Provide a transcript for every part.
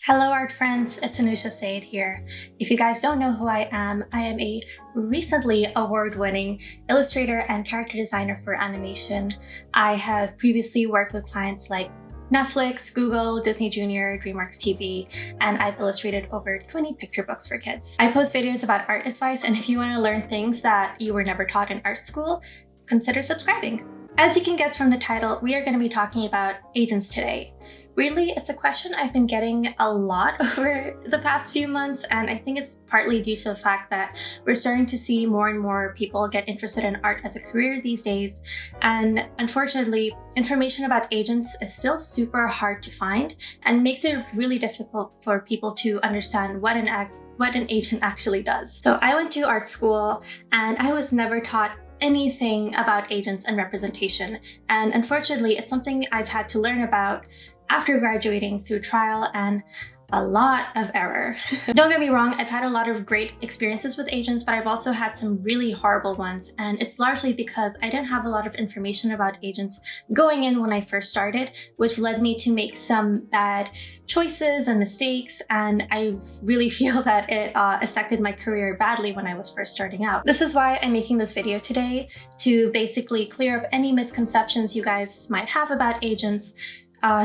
Hello art friends, it's Anoosha Syed here. If you guys don't know who I am a recently award-winning illustrator and character designer for animation. I have previously worked with clients like Netflix, Google, Disney Junior, DreamWorks TV, and I've illustrated over 20 picture books for kids. I post videos about art advice, and if you want to learn things that you were never taught in art school, consider subscribing. As you can guess from the title, we are going to be talking about agents today. Really, it's a question I've been getting a lot over the past few months, and I think it's partly due to the fact that we're starting to see more and more people get interested in art as a career these days. And unfortunately, information about agents is still super hard to find and makes it really difficult for people to understand what an agent actually does. So I went to art school and I was never taught anything about agents and representation. And unfortunately, it's something I've had to learn about after graduating through trial and a lot of error. Don't get me wrong, I've had a lot of great experiences with agents, but I've also had some really horrible ones. And it's largely because I didn't have a lot of information about agents going in when I first started, which led me to make some bad choices and mistakes. And I really feel that it affected my career badly when I was first starting out. This is why I'm making this video today, to basically clear up any misconceptions you guys might have about agents,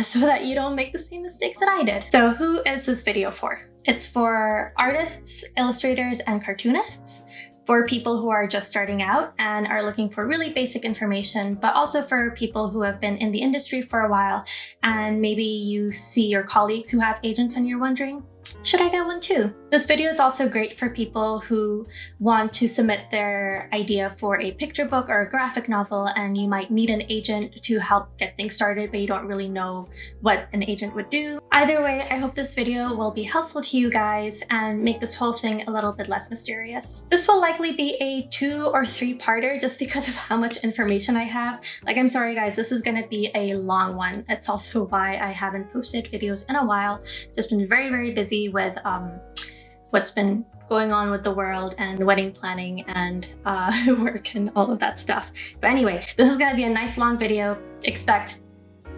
so that you don't make the same mistakes that I did. So who is this video for? It's for artists, illustrators, and cartoonists, for people who are just starting out and are looking for really basic information, but also for people who have been in the industry for a while and maybe you see your colleagues who have agents and you're wondering, should I get one too? This video is also great for people who want to submit their idea for a picture book or a graphic novel, and you might need an agent to help get things started, but you don't really know what an agent would do. Either way, I hope this video will be helpful to you guys and make this whole thing a little bit less mysterious. This will likely be a 2 or 3-parter just because of how much information I have. Like, I'm sorry guys, this is gonna be a long one. It's also why I haven't posted videos in a while. Just been very, very busy with what's been going on with the world and wedding planning and work and all of that stuff. But anyway, this is gonna be a nice long video. Expect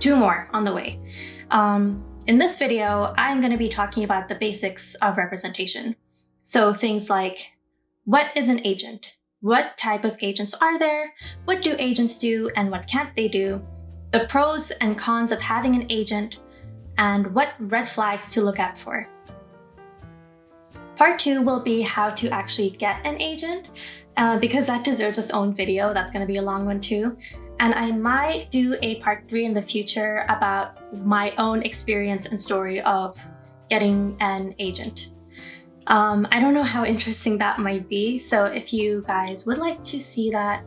2 more on the way. In this video, I'm gonna be talking about the basics of representation. So things like, what is an agent? What type of agents are there? What do agents do and what can't they do? The pros and cons of having an agent, and what red flags to look out for. Part 2 will be how to actually get an agent, because that deserves its own video. That's going to be a long one too. And I might do a part 3 in the future about my own experience and story of getting an agent. I don't know how interesting that might be, so if you guys would like to see that,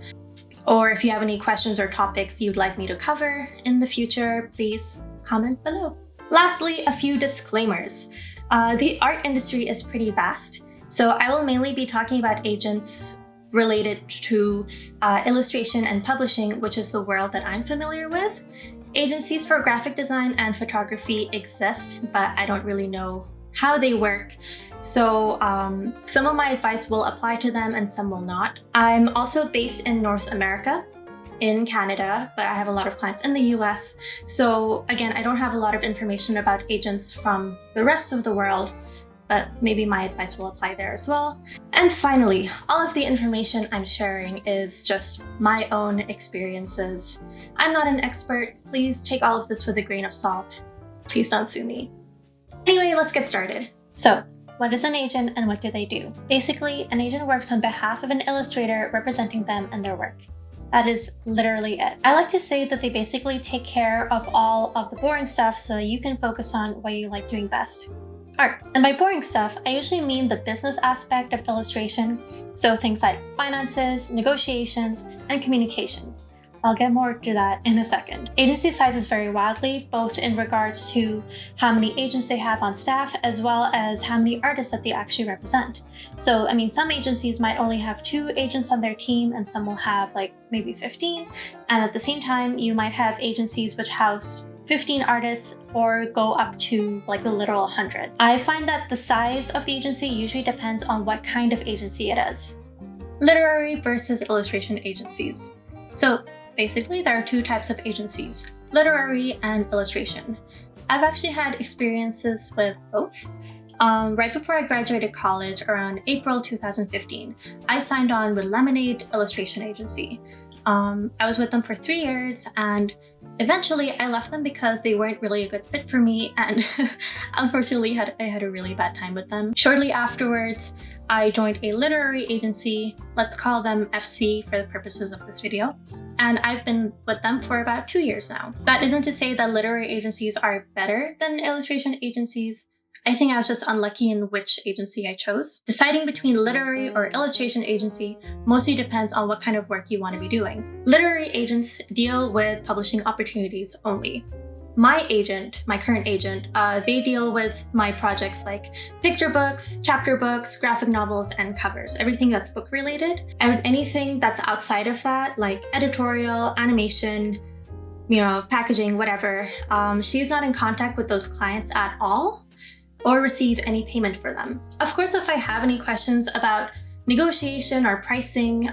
or if you have any questions or topics you'd like me to cover in the future, please comment below. Lastly, a few disclaimers. The art industry is pretty vast, so I will mainly be talking about agents related to illustration and publishing, which is the world that I'm familiar with. Agencies for graphic design and photography exist, but I don't really know how they work. So some of my advice will apply to them and some will not. I'm also based in North America, in Canada, but I have a lot of clients in the US. So again, I don't have a lot of information about agents from the rest of the world, but maybe my advice will apply there as well. And finally, all of the information I'm sharing is just my own experiences. I'm not an expert. Please take all of this with a grain of salt. Please don't sue me. Anyway, let's get started. So, what is an agent and what do they do? Basically, an agent works on behalf of an illustrator representing them and their work. That is literally it. I like to say that they basically take care of all of the boring stuff so you can focus on what you like doing best. Art. And by boring stuff, I usually mean the business aspect of illustration, so things like finances, negotiations, and communications. I'll get more to that in a second. Agency sizes vary wildly, both in regards to how many agents they have on staff, as well as how many artists that they actually represent. So, I mean, some agencies might only have 2 agents on their team, and some will have like maybe 15. And at the same time, you might have agencies which house 15 artists or go up to like the literal hundreds. I find that the size of the agency usually depends on what kind of agency it is. Literary versus illustration agencies. So basically, there are 2 types of agencies, literary and illustration. I've actually had experiences with both. Right before I graduated college, around April 2015, I signed on with Lemonade Illustration Agency. I was with them for 3 years, and eventually I left them because they weren't really a good fit for me, and unfortunately I had a really bad time with them. Shortly afterwards, I joined a literary agency, let's call them FC for the purposes of this video, and I've been with them for about 2 years now. That isn't to say that literary agencies are better than illustration agencies. I think I was just unlucky in which agency I chose. Deciding between literary or illustration agency mostly depends on what kind of work you want to be doing. Literary agents deal with publishing opportunities only. My agent, my current agent, they deal with my projects like picture books, chapter books, graphic novels, and covers, everything that's book related. And anything that's outside of that, like editorial, animation, packaging, whatever, she's not in contact with those clients at all, or receive any payment for them. Of course, if I have any questions about negotiation or pricing,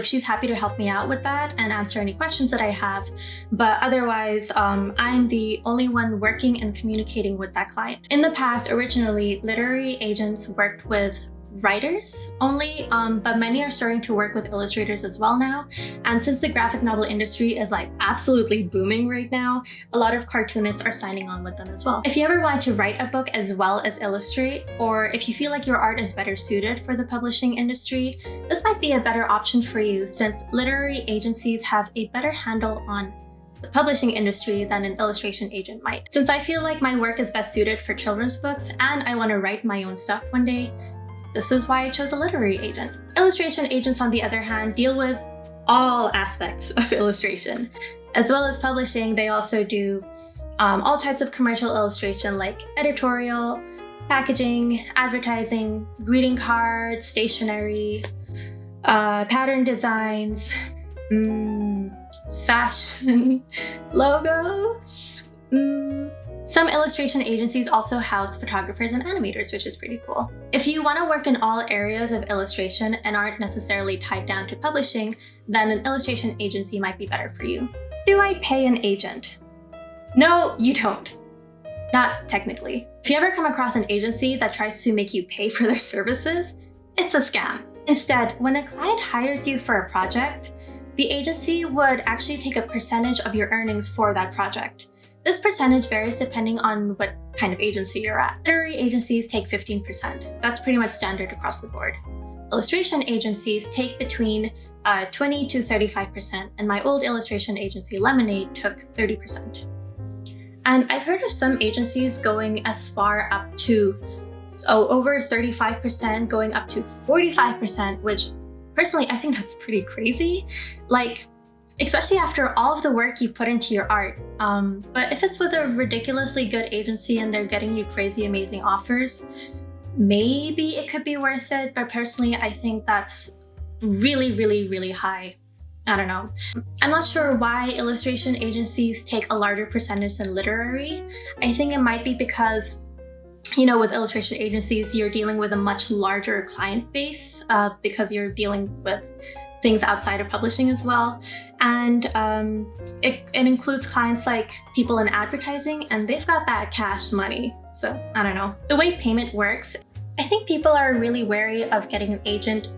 she's happy to help me out with that and answer any questions that I have. But otherwise, I'm the only one working and communicating with that client. In the past, originally, literary agents worked with writers only, but many are starting to work with illustrators as well now. And since the graphic novel industry is like absolutely booming right now, a lot of cartoonists are signing on with them as well. If you ever want to write a book as well as illustrate, or if you feel like your art is better suited for the publishing industry, this might be a better option for you, since literary agencies have a better handle on the publishing industry than an illustration agent might. Since I feel like my work is best suited for children's books and I want to write my own stuff one day, this is why I chose a literary agent. Illustration agents, on the other hand, deal with all aspects of illustration. As well as publishing, they also do all types of commercial illustration like editorial, packaging, advertising, greeting cards, stationery, pattern designs, fashion, logos. Some illustration agencies also house photographers and animators, which is pretty cool. If you want to work in all areas of illustration and aren't necessarily tied down to publishing, then an illustration agency might be better for you. Do I pay an agent? No, you don't. Not technically. If you ever come across an agency that tries to make you pay for their services, it's a scam. Instead, when a client hires you for a project, the agency would actually take a percentage of your earnings for that project. This percentage varies depending on what kind of agency you're at. Literary agencies take 15%. That's pretty much standard across the board. Illustration agencies take between 20 to 35%, and my old illustration agency, Lemonade, took 30%. And I've heard of some agencies going as far up to over 35%, going up to 45%, which personally, I think that's pretty crazy. Especially after all of the work you put into your art. But if it's with a ridiculously good agency and they're getting you crazy, amazing offers, maybe it could be worth it. But personally, I think that's really, really, really high. I don't know. I'm not sure why illustration agencies take a larger percentage than literary. I think it might be because, with illustration agencies, you're dealing with a much larger client base because you're dealing with things outside of publishing as well. And it includes clients like people in advertising, and they've got that cash money. So I don't know. The way payment works, I think people are really wary of getting an agent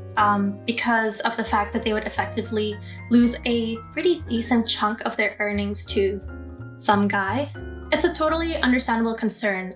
because of the fact that they would effectively lose a pretty decent chunk of their earnings to some guy. It's a totally understandable concern.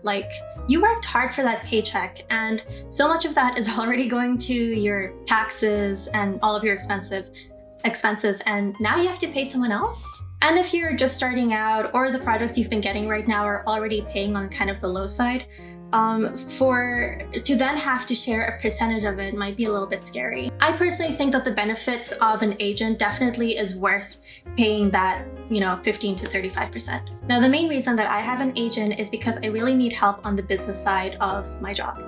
You worked hard for that paycheck, and so much of that is already going to your taxes and all of your expenses, and now you have to pay someone else? And if you're just starting out, or the projects you've been getting right now are already paying on kind of the low side, to then have to share a percentage of it might be a little bit scary. I personally think that the benefits of an agent definitely is worth paying that 15 to 35%. Now, the main reason that I have an agent is because I really need help on the business side of my job.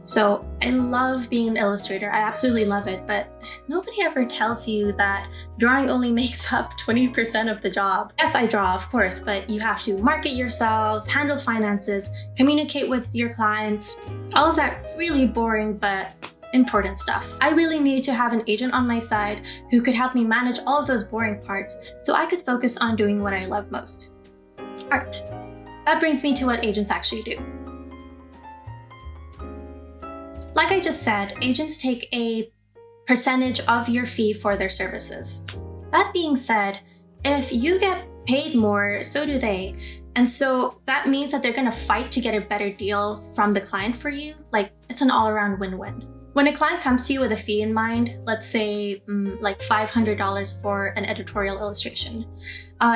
So I love being an illustrator. I absolutely love it, but nobody ever tells you that drawing only makes up 20% of the job. Yes, I draw, of course, but you have to market yourself, handle finances, communicate with your clients, all of that really boring but important stuff. I really need to have an agent on my side who could help me manage all of those boring parts so I could focus on doing what I love most. Art. That brings me to what agents actually do. Like I just said, agents take a percentage of your fee for their services. That being said, if you get paid more, so do they. And so that means that they're going to fight to get a better deal from the client for you. Like, it's an all-around win-win. When a client comes to you with a fee in mind, let's say like $500 for an editorial illustration,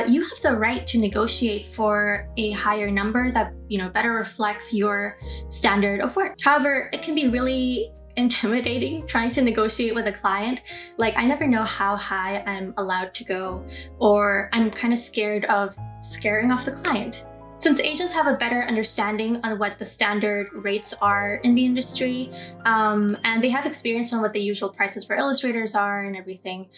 you have the right to negotiate for a higher number that better reflects your standard of work. However, it can be really intimidating trying to negotiate with a client. Like, I never know how high I'm allowed to go, or I'm kind of scared of scaring off the client. Since agents have a better understanding on what the standard rates are in the industry, and they have experience on what the usual prices for illustrators are and everything,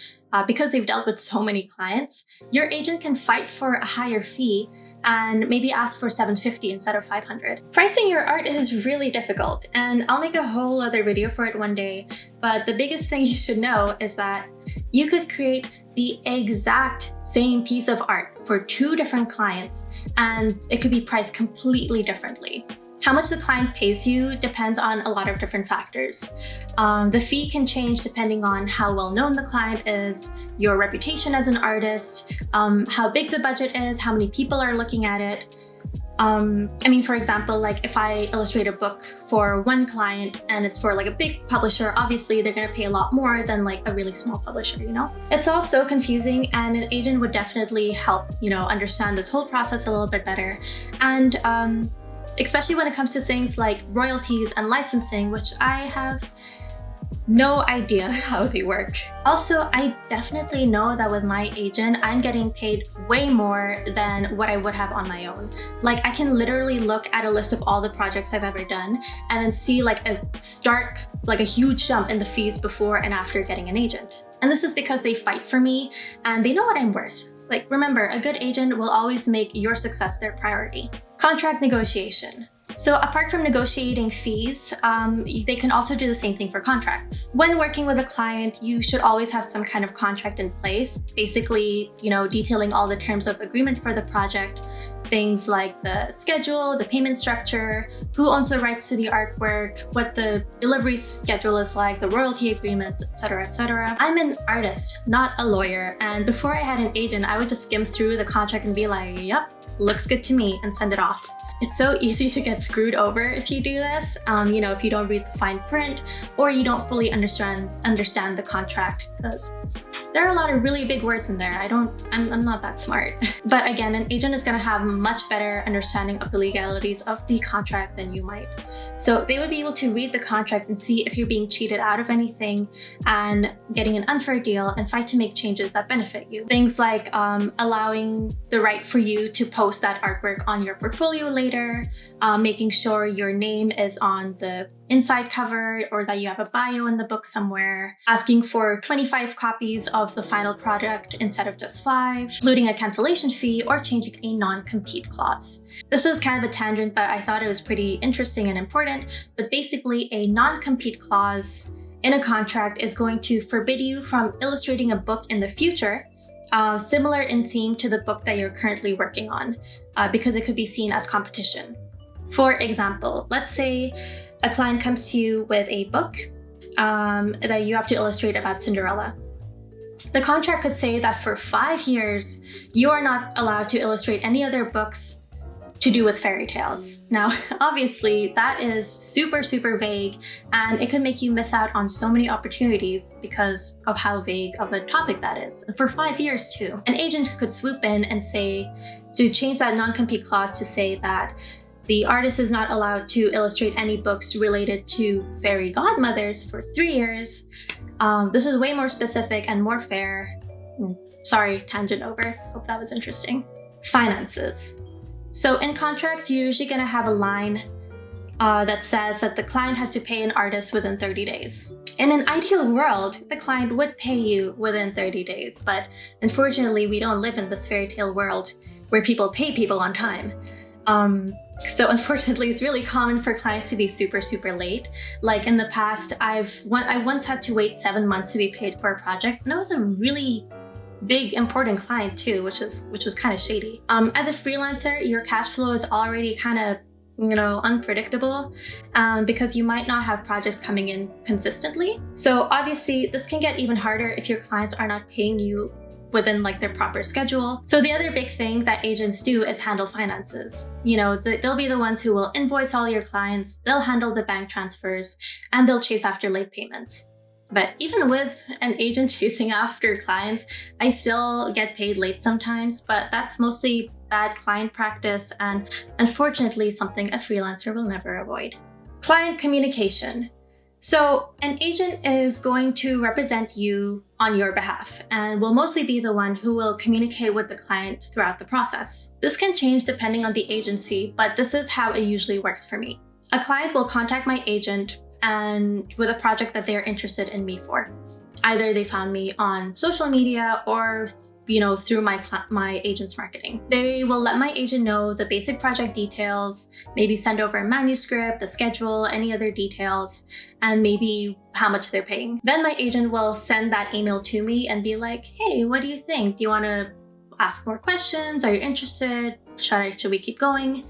because they've dealt with so many clients, your agent can fight for a higher fee and maybe ask for $750 instead of $500. Pricing your art is really difficult, and I'll make a whole other video for it one day, but the biggest thing you should know is that you could create the exact same piece of art for 2 different clients, and it could be priced completely differently. How much the client pays you depends on a lot of different factors. The fee can change depending on how well known the client is, your reputation as an artist, how big the budget is, how many people are looking at it. For example, like if I illustrate a book for one client and it's for like a big publisher, obviously they're going to pay a lot more than like a really small publisher, It's all so confusing, and an agent would definitely help, understand this whole process a little bit better. And especially when it comes to things like royalties and licensing, which I have no idea how they work. Also, I definitely know that with my agent, I'm getting paid way more than what I would have on my own. Like, I can literally look at a list of all the projects I've ever done and then see like a huge jump in the fees before and after getting an agent. And this is because they fight for me and they know what I'm worth. Like, remember, a good agent will always make your success their priority. Contract negotiation. So apart from negotiating fees, they can also do the same thing for contracts. When working with a client, you should always have some kind of contract in place, basically, detailing all the terms of agreement for the project, things like the schedule, the payment structure, who owns the rights to the artwork, what the delivery schedule is like, the royalty agreements, etc., etc. I'm an artist, not a lawyer, and before I had an agent, I would just skim through the contract and be like, yep, looks good to me, and send it off. It's so easy to get screwed over if you do this, if you don't read the fine print or you don't fully understand the contract, because there are a lot of really big words in there. I'm not that smart. But again, an agent is going to have a much better understanding of the legalities of the contract than you might. So they would be able to read the contract and see if you're being cheated out of anything and getting an unfair deal, and fight to make changes that benefit you. Things like allowing the right for you to post that artwork on your portfolio later, making sure your name is on the inside cover or that you have a bio in the book somewhere, asking for 25 copies of the final product instead of just 5, including a cancellation fee, or changing a non-compete clause. This is kind of a tangent, but I thought it was pretty interesting and important. But basically, a non-compete clause in a contract is going to forbid you from illustrating a book in the future similar in theme to the book that you're currently working on, because it could be seen as competition. For example, let's say a client comes to you with a book that you have to illustrate about Cinderella. The contract could say that for 5 years, you are not allowed to illustrate any other books to do with fairy tales. Now, obviously, that is super, super vague, and it could make you miss out on so many opportunities because of how vague of a topic that is. For 5 years too. An agent could swoop in and say, to change that non-compete clause to say that the artist is not allowed to illustrate any books related to fairy godmothers for 3 years. This is way more specific and more fair. Sorry, tangent over. Hope that was interesting. Finances. So in contracts, you're usually going to have a line that says that the client has to pay an artist within 30 days. In an ideal world, the client would pay you within 30 days, but unfortunately, we don't live in this fairy tale world where people pay people on time. So unfortunately, it's really common for clients to be super, super late. Like in the past, I once had to wait 7 months to be paid for a project, and it was a really big important client too, which was kind of shady. As a freelancer, your cash flow is already kind of unpredictable because you might not have projects coming in consistently. So obviously this can get even harder if your clients are not paying you within like their proper schedule. So the other big thing that agents do is handle finances. They'll be the ones who will invoice all your clients, they'll handle the bank transfers, and they'll chase after late payments. But even with an agent chasing after clients, I still get paid late sometimes, but that's mostly bad client practice and unfortunately something a freelancer will never avoid. Client communication. So an agent is going to represent you on your behalf and will mostly be the one who will communicate with the client throughout the process. This can change depending on the agency, but this is how it usually works for me. A client will contact my agent and with a project that they're interested in me for. Either they found me on social media or through my agent's marketing. They will let my agent know the basic project details, maybe send over a manuscript, the schedule, any other details, and maybe how much they're paying. Then my agent will send that email to me and be like, hey, what do you think? Do you want to ask more questions? Are you interested? Should we keep going?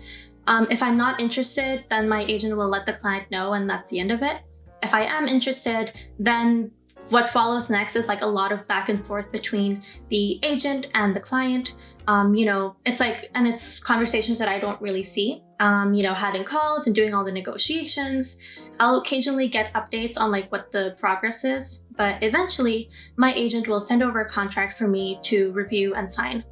If I'm not interested, then my agent will let the client know and that's the end of it. If I am interested, then what follows next is like a lot of back and forth between the agent and the client. It's conversations that I don't really see. Having calls and doing all the negotiations. I'll occasionally get updates on like what the progress is, but eventually my agent will send over a contract for me to review and sign.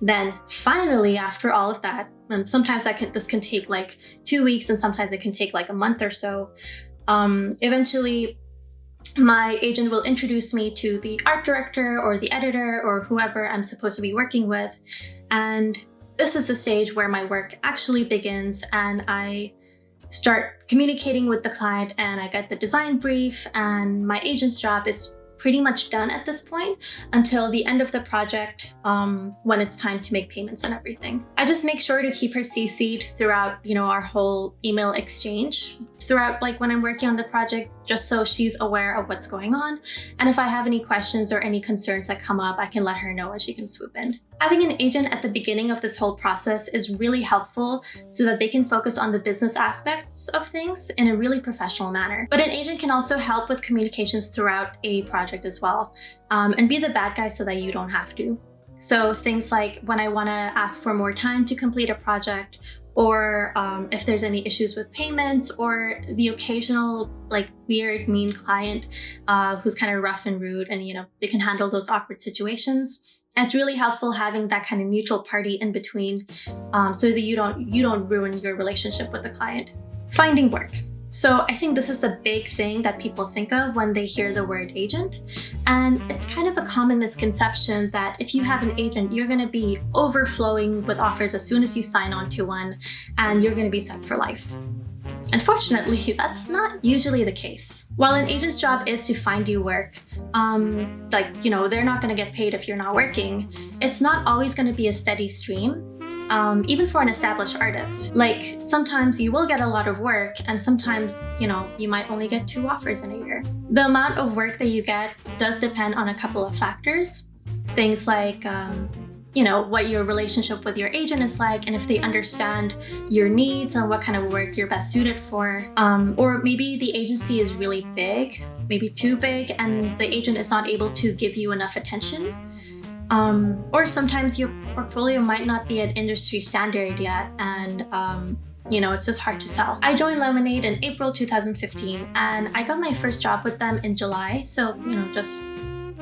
Then finally, after all of that, sometimes this can take like 2 weeks and sometimes it can take like a month or so. Eventually, my agent will introduce me to the art director or the editor or whoever I'm supposed to be working with. And this is the stage where my work actually begins and I start communicating with the client and I get the design brief, and my agent's job is pretty much done at this point until the end of the project when it's time to make payments and everything. I just make sure to keep her CC'd throughout, our whole email exchange throughout like when I'm working on the project, just so she's aware of what's going on. And if I have any questions or any concerns that come up, I can let her know and she can swoop in. Having an agent at the beginning of this whole process is really helpful so that they can focus on the business aspects of things in a really professional manner. But an agent can also help with communications throughout a project as well, and be the bad guy so that you don't have to. So things like when I want to ask for more time to complete a project, or if there's any issues with payments, or the occasional like weird, mean client who's kind of rough and rude and, they can handle those awkward situations. And it's really helpful having that kind of neutral party in between so that you don't ruin your relationship with the client. Finding work. So I think this is the big thing that people think of when they hear the word agent. And it's kind of a common misconception that if you have an agent, you're going to be overflowing with offers as soon as you sign on to one and you're going to be set for life. Unfortunately, that's not usually the case. While an agent's job is to find you work, they're not going to get paid if you're not working. It's not always going to be a steady stream. Even for an established artist. Like sometimes you will get a lot of work and sometimes, you might only get 2 offers in a year. The amount of work that you get does depend on a couple of factors. Things like, what your relationship with your agent is like and if they understand your needs and what kind of work you're best suited for. Or maybe the agency is really big, maybe too big, and the agent is not able to give you enough attention. Or sometimes your portfolio might not be at industry standard yet and it's just hard to sell. I joined Lemonade in April 2015 and I got my first job with them in July, so just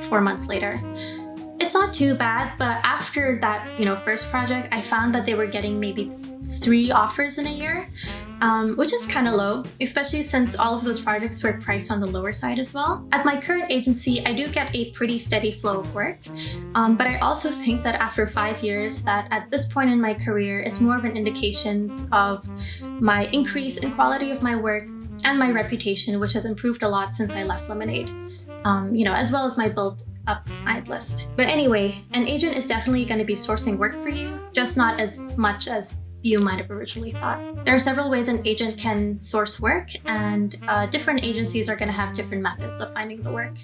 4 months later. It's not too bad, but after that first project, I found that they were getting maybe 3 offers in a year, which is kind of low, especially since all of those projects were priced on the lower side as well. At my current agency, I do get a pretty steady flow of work, but I also think that after 5 years, that at this point in my career, it's more of an indication of my increase in quality of my work and my reputation, which has improved a lot since I left Lemonade, as well as my built-up client list. But anyway, an agent is definitely going to be sourcing work for you, just not as much as you might have originally thought. There are several ways an agent can source work, and different agencies are going to have different methods of finding the work.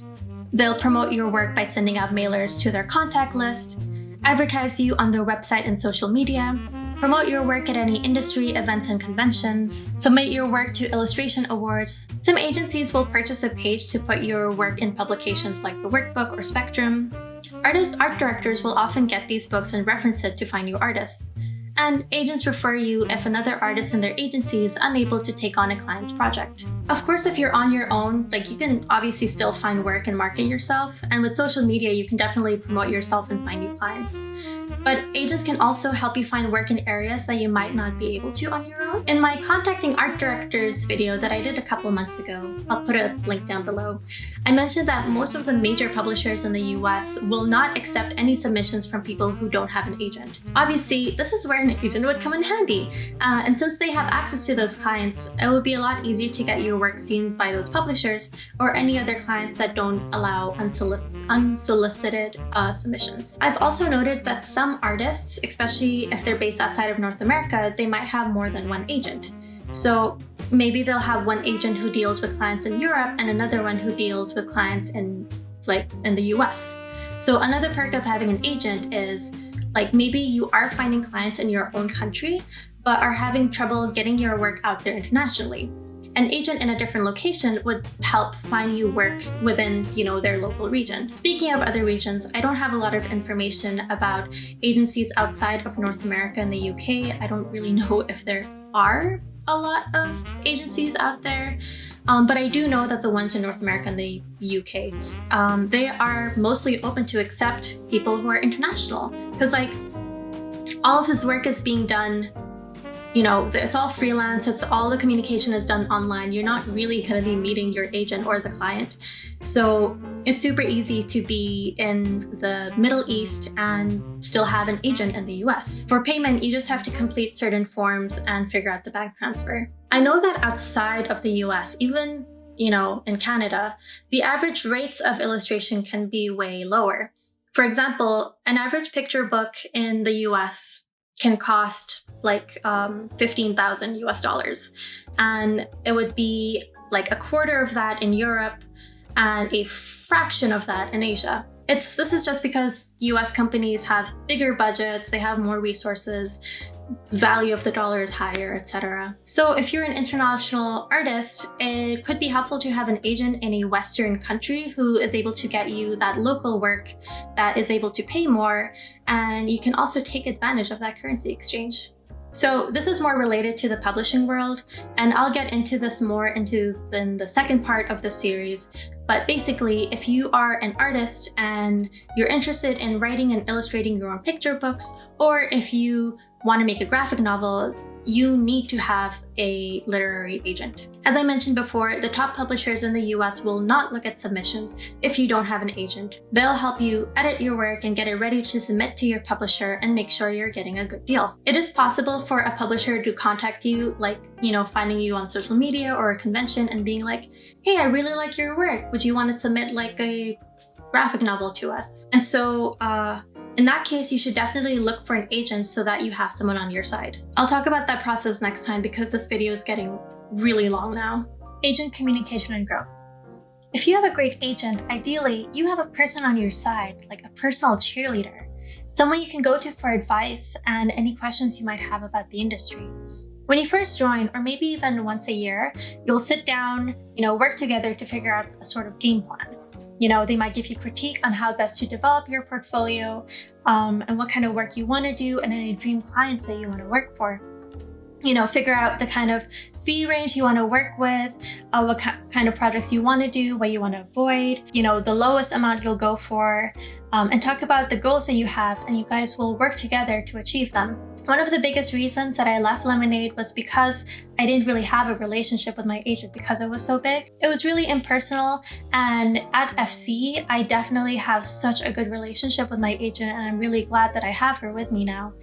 They'll promote your work by sending out mailers to their contact list, advertise you on their website and social media, promote your work at any industry events and conventions, submit your work to illustration awards. Some agencies will purchase a page to put your work in publications like the Workbook or Spectrum. Art directors will often get these books and reference it to find new artists. And agents refer you if another artist in their agency is unable to take on a client's project. Of course, if you're on your own, you can obviously still find work and market yourself. And with social media, you can definitely promote yourself and find new clients. But agents can also help you find work in areas that you might not be able to on your own. In my Contacting Art Directors video that I did a couple months ago, I'll put a link down below, I mentioned that most of the major publishers in the US will not accept any submissions from people who don't have an agent. Obviously, this is where an agent would come in handy. And since they have access to those clients, it would be a lot easier to get your work seen by those publishers or any other clients that don't allow unsolicited submissions. I've also noted that some artists, especially if they're based outside of North America, they might have more than one agent. So maybe they'll have one agent who deals with clients in Europe and another one who deals with clients in the US. So another perk of having an agent is maybe you are finding clients in your own country, but are having trouble getting your work out there internationally. An agent in a different location would help find you work within, their local region. Speaking of other regions, I don't have a lot of information about agencies outside of North America and the UK. I don't really know if there are a lot of agencies out there. But I do know that the ones in North America and the UK, they are mostly open to accept people who are international. Because all of this work is being done, it's all freelance, all the communication is done online. You're not really going to be meeting your agent or the client. So it's super easy to be in the Middle East and still have an agent in the US. For payment, you just have to complete certain forms and figure out the bank transfer. I know that outside of the US, even, in Canada, the average rates of illustration can be way lower. For example, an average picture book in the US can cost $15,000 US, and it would be a quarter of that in Europe and a fraction of that in Asia. This is just because US companies have bigger budgets, they have more resources, value of the dollar is higher, etc. So if you're an international artist, it could be helpful to have an agent in a Western country who is able to get you that local work that is able to pay more, and you can also take advantage of that currency exchange. So this is more related to the publishing world, and I'll get into this more in the second part of the series. But basically, if you are an artist and you're interested in writing and illustrating your own picture books, or if you want to make a graphic novel, you need to have a literary agent. As I mentioned before, the top publishers in the US will not look at submissions if you don't have an agent. They'll help you edit your work and get it ready to submit to your publisher and make sure you're getting a good deal. It is possible for a publisher to contact you, finding you on social media or a convention and being like, hey, I really like your work. Would you want to submit a graphic novel to us? And so, in that case, you should definitely look for an agent so that you have someone on your side. I'll talk about that process next time because this video is getting really long now. Agent communication and growth. If you have a great agent, ideally, you have a person on your side, like a personal cheerleader, someone you can go to for advice and any questions you might have about the industry. When you first join, or maybe even once a year, you'll sit down, work together to figure out a sort of game plan. They might give you critique on how best to develop your portfolio, and what kind of work you want to do and any dream clients that you want to work for. Figure out the kind of fee range you want to work with, what kind of projects you want to do, what you want to avoid, the lowest amount you'll go for, and talk about the goals that you have, and you guys will work together to achieve them. One of the biggest reasons that I left Lemonade was because I didn't really have a relationship with my agent because it was so big. It was really impersonal, and at FC, I definitely have such a good relationship with my agent, and I'm really glad that I have her with me now.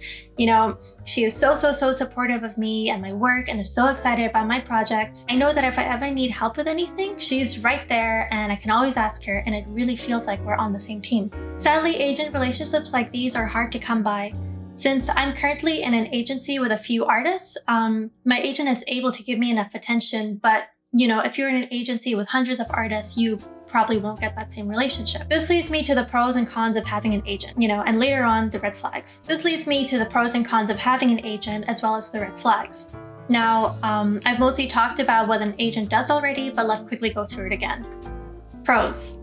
She is so supportive of me and my work and is so excited about my projects. I know that if I ever need help with anything, she's right there and I can always ask her, and it really feels like we're on the same team. Sadly, agent relationships like these are hard to come by. Since I'm currently in an agency with a few artists, my agent is able to give me enough attention, but if you're in an agency with hundreds of artists, you probably won't get that same relationship. This leads me to the pros and cons of having an agent, and later on the red flags. This leads me to the pros and cons of having an agent as well as the red flags. Now, I've mostly talked about what an agent does already, but let's quickly go through it again. Pros.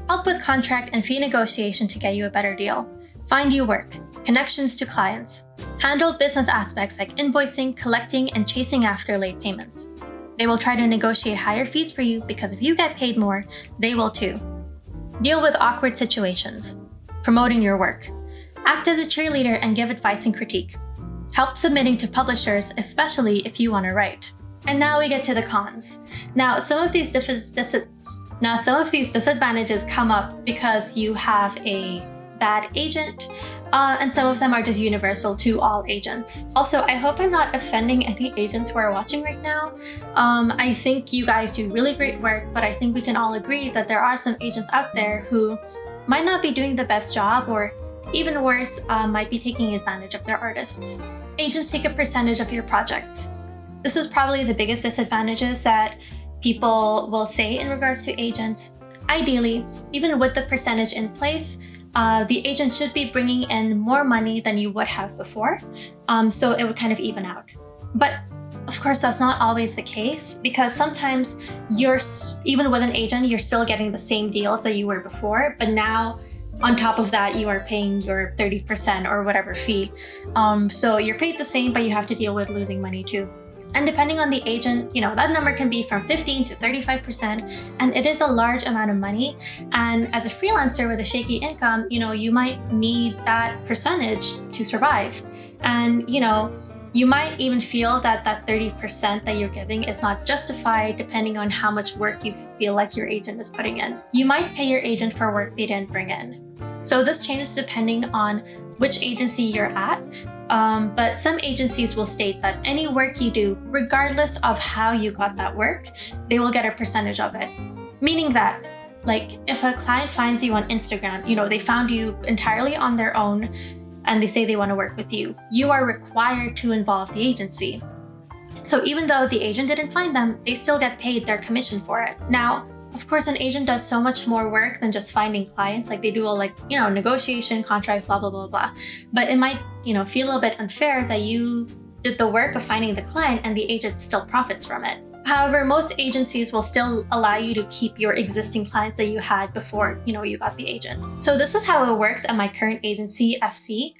Help with contract and fee negotiation to get you a better deal. Find you work. Connections to clients. Handle business aspects like invoicing, collecting, and chasing after late payments. They will try to negotiate higher fees for you because if you get paid more, they will too. Deal with awkward situations. Promoting your work. Act as a cheerleader and give advice and critique. Help submitting to publishers, especially if you want to write. And now we get to the cons. Now, some of these disadvantages come up because you have a bad agent, and some of them are just universal to all agents. Also, I hope I'm not offending any agents who are watching right now. I think you guys do really great work, but I think we can all agree that there are some agents out there who might not be doing the best job, or even worse, might be taking advantage of their artists. Agents take a percentage of your projects. This is probably the biggest disadvantages that people will say in regards to agents. Ideally, even with the percentage in place, the agent should be bringing in more money than you would have before, so it would kind of even out. But of course, that's not always the case, because sometimes even with an agent, you're still getting the same deals that you were before, but now on top of that, you are paying your 30% or whatever fee. So you're paid the same, but you have to deal with losing money too. And depending on the agent, that number can be from 15 to 35%, and it is a large amount of money. And as a freelancer with a shaky income, you might need that percentage to survive. And, you might even feel that that 30% that you're giving is not justified depending on how much work you feel like your agent is putting in. You might pay your agent for work they didn't bring in. So this changes depending on which agency you're at. But some agencies will state that any work you do, regardless of how you got that work, they will get a percentage of it. Meaning that, if a client finds you on Instagram, they found you entirely on their own, and they say they want to work with you, you are required to involve the agency. So even though the agent didn't find them, they still get paid their commission for it. Now, of course, an agent does so much more work than just finding clients. They do all negotiation, contract, blah, blah, blah, blah. But it might, feel a little bit unfair that you did the work of finding the client and the agent still profits from it. However, most agencies will still allow you to keep your existing clients that you had before, you got the agent. So this is how it works at my current agency, FC,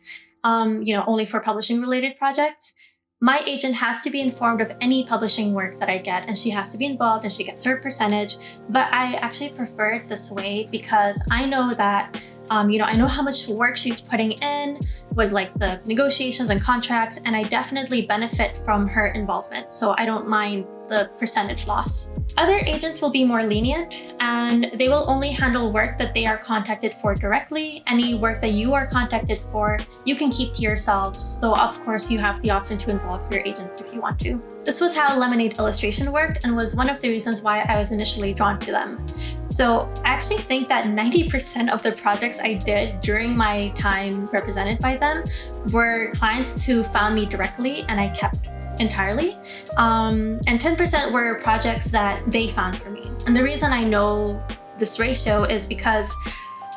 only for publishing related projects. My agent has to be informed of any publishing work that I get, and she has to be involved and she gets her percentage. But I actually prefer it this way because I know that, I know how much work she's putting in with the negotiations and contracts, and I definitely benefit from her involvement. So I don't mind the percentage loss. Other agents will be more lenient, and they will only handle work that they are contacted for directly. Any work that you are contacted for, you can keep to yourselves, though of course you have the option to involve your agent if you want to. This was how Lemonade Illustration worked, and was one of the reasons why I was initially drawn to them. So I actually think that 90% of the projects I did during my time represented by them were clients who found me directly and I kept entirely. And 10% were projects that they found for me. And the reason I know this ratio is because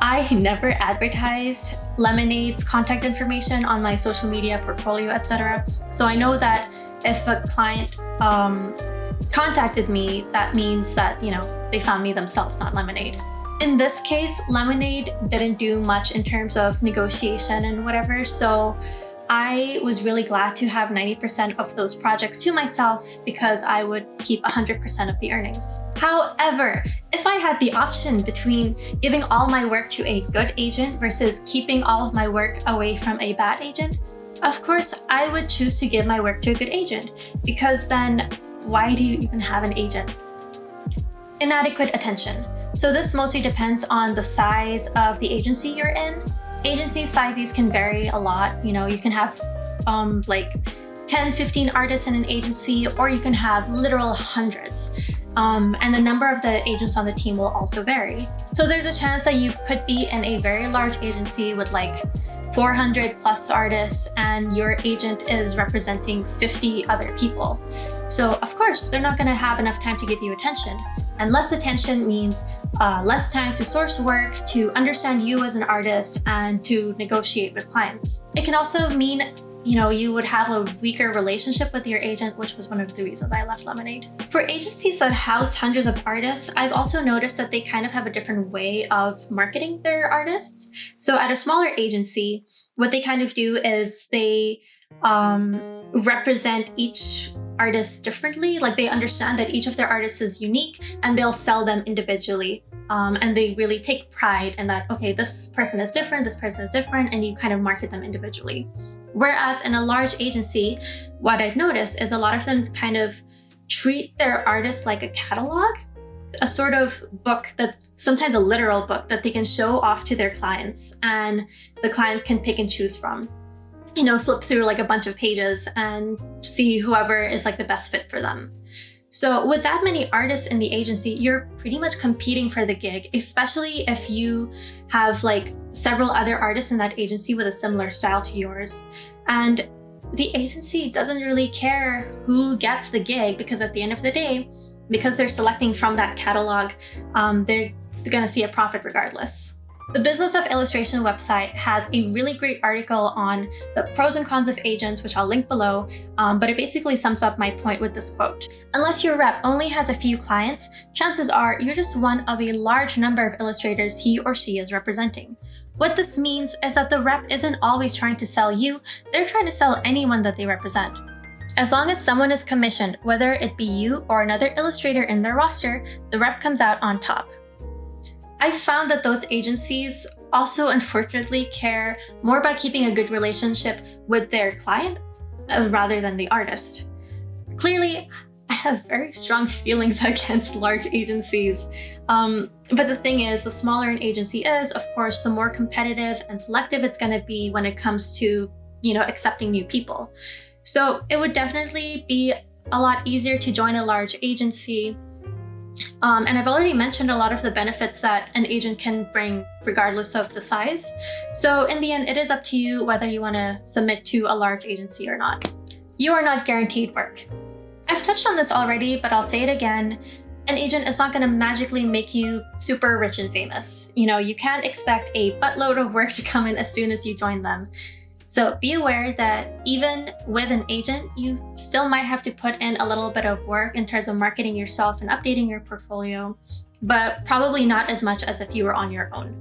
I never advertised Lemonade's contact information on my social media, portfolio, etc. So I know that if a client contacted me, that means that, they found me themselves, not Lemonade. In this case, Lemonade didn't do much in terms of negotiation and whatever, so I was really glad to have 90% of those projects to myself because I would keep 100% of the earnings. However, if I had the option between giving all my work to a good agent versus keeping all of my work away from a bad agent, of course, I would choose to give my work to a good agent, because then why do you even have an agent? Inadequate attention. So this mostly depends on the size of the agency you're in. Agency sizes can vary a lot. You can have 10, 15 artists in an agency, or you can have literal hundreds. And the number of the agents on the team will also vary. So there's a chance that you could be in a very large agency with 400 plus artists and your agent is representing 50 other people. So of course, they're not going to have enough time to give you attention. And less attention means less time to source work, to understand you as an artist, and to negotiate with clients. It can also mean you would have a weaker relationship with your agent, which was one of the reasons I left Lemonade. For agencies that house hundreds of artists, I've also noticed that they kind of have a different way of marketing their artists. So at a smaller agency, what they kind of do is they represent each artist differently. Like they understand that each of their artists is unique and they'll sell them individually. And they really take pride in that, okay, this person is different, this person is different, and you kind of market them individually. Whereas in a large agency, what I've noticed is a lot of them kind of treat their artists like a catalog, a sort of book that sometimes a literal book that they can show off to their clients and the client can pick and choose from. Flip through like a bunch of pages and see whoever is like the best fit for them. So with that many artists in the agency, you're pretty much competing for the gig, especially if you have like several other artists in that agency with a similar style to yours. And the agency doesn't really care who gets the gig because at the end of the day, because they're selecting from that catalog, they're going to see a profit regardless. The Business of Illustration website has a really great article on the pros and cons of agents, which I'll link below, but it basically sums up my point with this quote. Unless your rep only has a few clients, chances are you're just one of a large number of illustrators he or she is representing. What this means is that the rep isn't always trying to sell you, they're trying to sell anyone that they represent. As long as someone is commissioned, whether it be you or another illustrator in their roster, the rep comes out on top. I've found that those agencies also unfortunately care more about keeping a good relationship with their client rather than the artist. Clearly, I have very strong feelings against large agencies. But the thing is, the smaller an agency is, of course, the more competitive and selective it's going to be when it comes to, accepting new people. So it would definitely be a lot easier to join a large agency. And I've already mentioned a lot of the benefits that an agent can bring regardless of the size. So in the end, it is up to you whether you want to submit to a large agency or not. You are not guaranteed work. I've touched on this already, but I'll say it again. An agent is not going to magically make you super rich and famous. You can't expect a buttload of work to come in as soon as you join them. So be aware that even with an agent, you still might have to put in a little bit of work in terms of marketing yourself and updating your portfolio, but probably not as much as if you were on your own.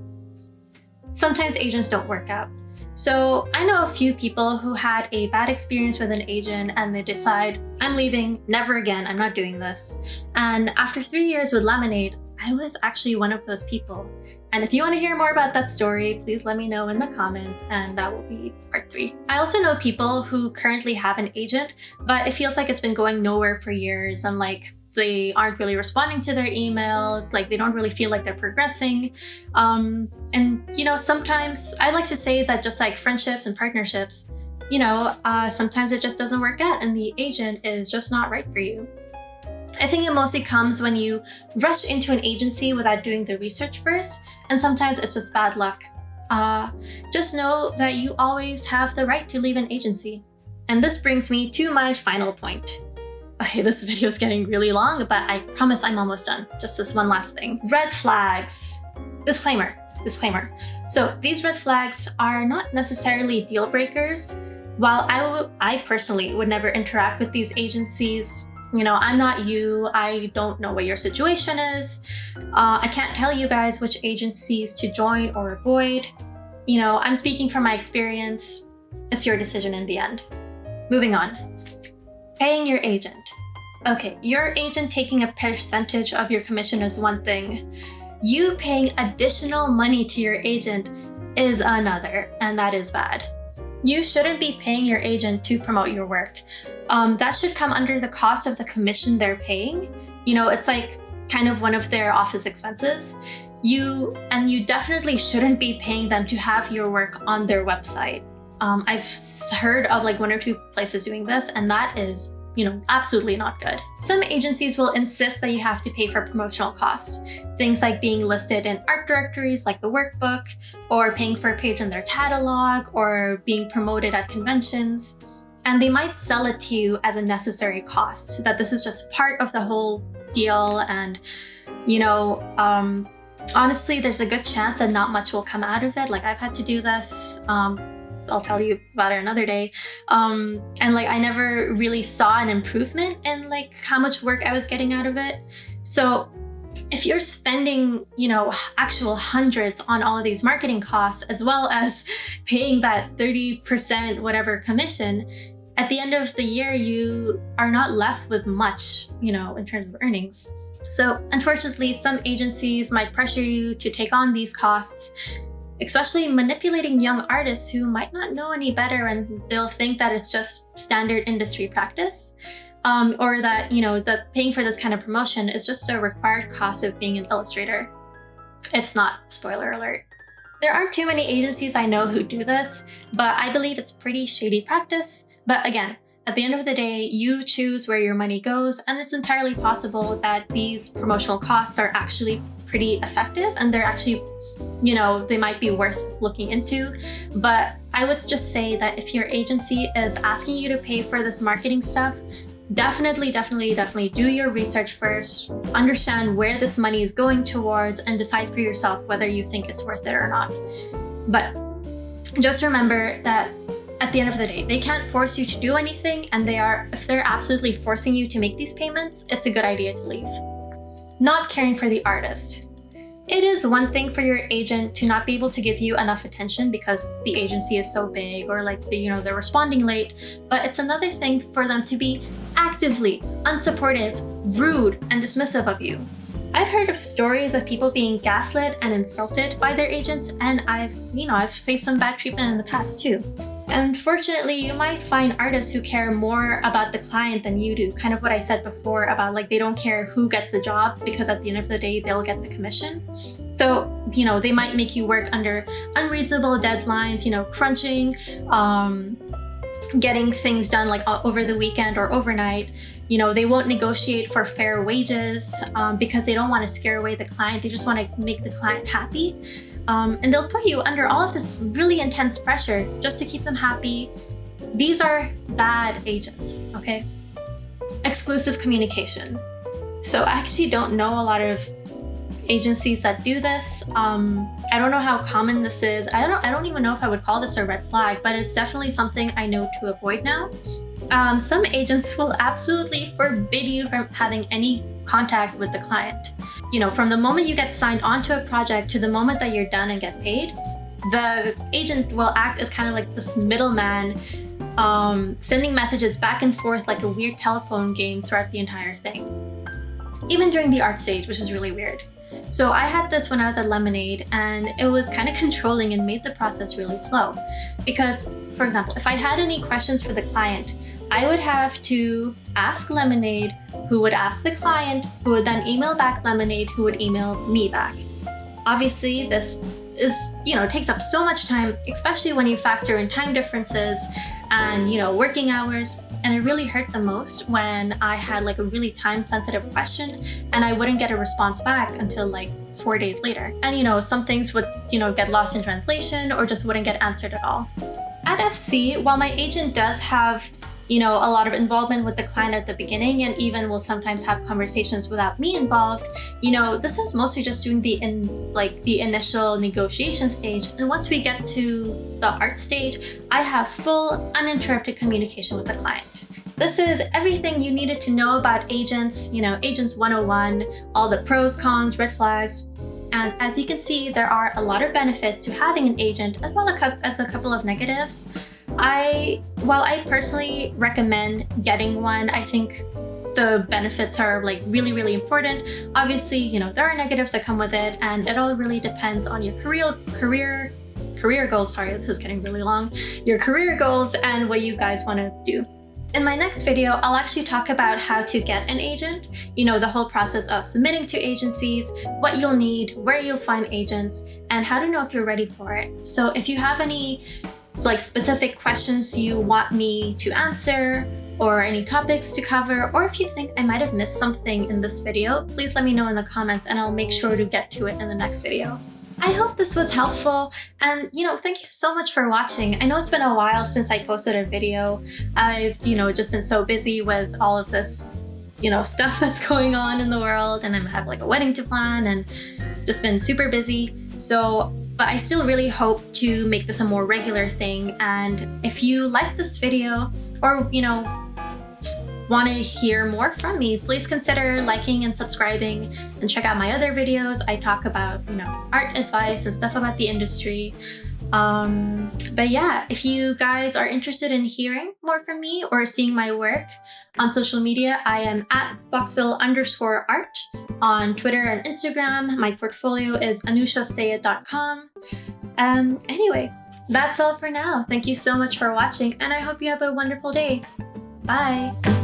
Sometimes agents don't work out. So I know a few people who had a bad experience with an agent and they decide, I'm leaving, never again, I'm not doing this. And after 3 years with Lemonade, I was actually one of those people. And if you want to hear more about that story, please let me know in the comments and that will be part 3. I also know people who currently have an agent, but it feels like it's been going nowhere for years and like they aren't really responding to their emails, like they don't really feel like they're progressing. And sometimes I like to say that just like friendships and partnerships, sometimes it just doesn't work out and the agent is just not right for you. I think it mostly comes when you rush into an agency without doing the research first, and sometimes it's just bad luck. Just know that you always have the right to leave an agency. And this brings me to my final point. Okay, this video is getting really long, but I promise I'm almost done. Just this one last thing. Red flags. Disclaimer. So these red flags are not necessarily deal breakers. While I personally would never interact with these agencies, I'm not you. I don't know what your situation is. I can't tell you guys which agencies to join or avoid. I'm speaking from my experience. It's your decision in the end. Moving on. Paying your agent. Okay, your agent taking a percentage of your commission is one thing. You paying additional money to your agent is another, and that is bad. You shouldn't be paying your agent to promote your work. That should come under the cost of the commission they're paying. It's like kind of one of their office expenses. You definitely shouldn't be paying them to have your work on their website. I've heard of like 1 or 2 places doing this, and that is absolutely not good. Some agencies will insist that you have to pay for promotional costs. Things like being listed in art directories like the workbook, or paying for a page in their catalog, or being promoted at conventions. And they might sell it to you as a necessary cost, that this is just part of the whole deal. And, honestly, there's a good chance that not much will come out of it. Like, I've had to do this. I'll tell you about it another day. And I never really saw an improvement in how much work I was getting out of it. So if you're spending, actual hundreds on all of these marketing costs, as well as paying that 30% whatever commission, at the end of the year, you are not left with much, in terms of earnings. So unfortunately, some agencies might pressure you to take on these costs, especially manipulating young artists who might not know any better, and they'll think that it's just standard industry practice, or that, that paying for this kind of promotion is just a required cost of being an illustrator. It's not, spoiler alert. There aren't too many agencies I know who do this, but I believe it's pretty shady practice. But again, at the end of the day, you choose where your money goes, and it's entirely possible that these promotional costs are actually pretty effective, and they're actually, they might be worth looking into. But I would just say that if your agency is asking you to pay for this marketing stuff, definitely do your research first, understand where this money is going towards, and decide for yourself whether you think it's worth it or not. But just remember that at the end of the day, they can't force you to do anything, and if they're absolutely forcing you to make these payments, it's a good idea to leave. Not caring for the artist. It is one thing for your agent to not be able to give you enough attention because the agency is so big, or they're responding late, but it's another thing for them to be actively unsupportive, rude, and dismissive of you. I've heard of stories of people being gaslit and insulted by their agents, and I've faced some bad treatment in the past too. Unfortunately, you might find artists who care more about the client than you do. Kind of what I said before about they don't care who gets the job, because at the end of the day, they'll get the commission. So, they might make you work under unreasonable deadlines, crunching, getting things done over the weekend or overnight. They won't negotiate for fair wages because they don't want to scare away the client. They just want to make the client happy. And they'll put you under all of this really intense pressure just to keep them happy. These are bad agents, okay? Exclusive communication. So I actually don't know a lot of agencies that do this. I don't know how common this is. I don't even know if I would call this a red flag, but it's definitely something I know to avoid now. Some agents will absolutely forbid you from having any contact with the client. From the moment you get signed onto a project to the moment that you're done and get paid, the agent will act as kind of like this middleman, sending messages back and forth like a weird telephone game throughout the entire thing. Even during the art stage, which is really weird. So I had this when I was at Lemonade, and it was kind of controlling and made the process really slow. Because, for example, if I had any questions for the client, I would have to ask Lemonade, who would ask the client, who would then email back Lemonade, who would email me back. Obviously, this takes up so much time, especially when you factor in time differences and, working hours. And it really hurt the most when I had a really time-sensitive question and I wouldn't get a response back until 4 days later. And, some things would, get lost in translation or just wouldn't get answered at all. At FC, while my agent does have a lot of involvement with the client at the beginning, and even will sometimes have conversations without me involved, this is mostly just doing the initial negotiation stage. And once we get to the art stage, I have full uninterrupted communication with the client. This is everything you needed to know about agents, Agents 101, all the pros, cons, red flags. And as you can see, there are a lot of benefits to having an agent, as well as a couple of negatives. While I personally recommend getting one, I think the benefits are really, really important. Obviously, there are negatives that come with it, and it all really depends on your career goals. Sorry, this is getting really long. Your career goals and what you guys want to do. In my next video, I'll actually talk about how to get an agent, the whole process of submitting to agencies, what you'll need, where you'll find agents, and how to know if you're ready for it. So if you have any specific questions you want me to answer, or any topics to cover, or if you think I might have missed something in this video, please let me know in the comments and I'll make sure to get to it in the next video. I hope this was helpful, and thank you so much for watching. I know it's been a while since I posted a video. I've just been so busy with all of this stuff that's going on in the world, and I have like a wedding to plan and just been super busy. But I still really hope to make this a more regular thing. And if you like this video or want to hear more from me, please consider liking and subscribing, and check out my other videos. I talk about art advice and stuff about the industry. But yeah, if you guys are interested in hearing more from me or seeing my work on social media, I am at Foxville_art on Twitter and Instagram. My portfolio is anooshasyed.com. Anyway, that's all for now. Thank you so much for watching, and I hope you have a wonderful day. Bye!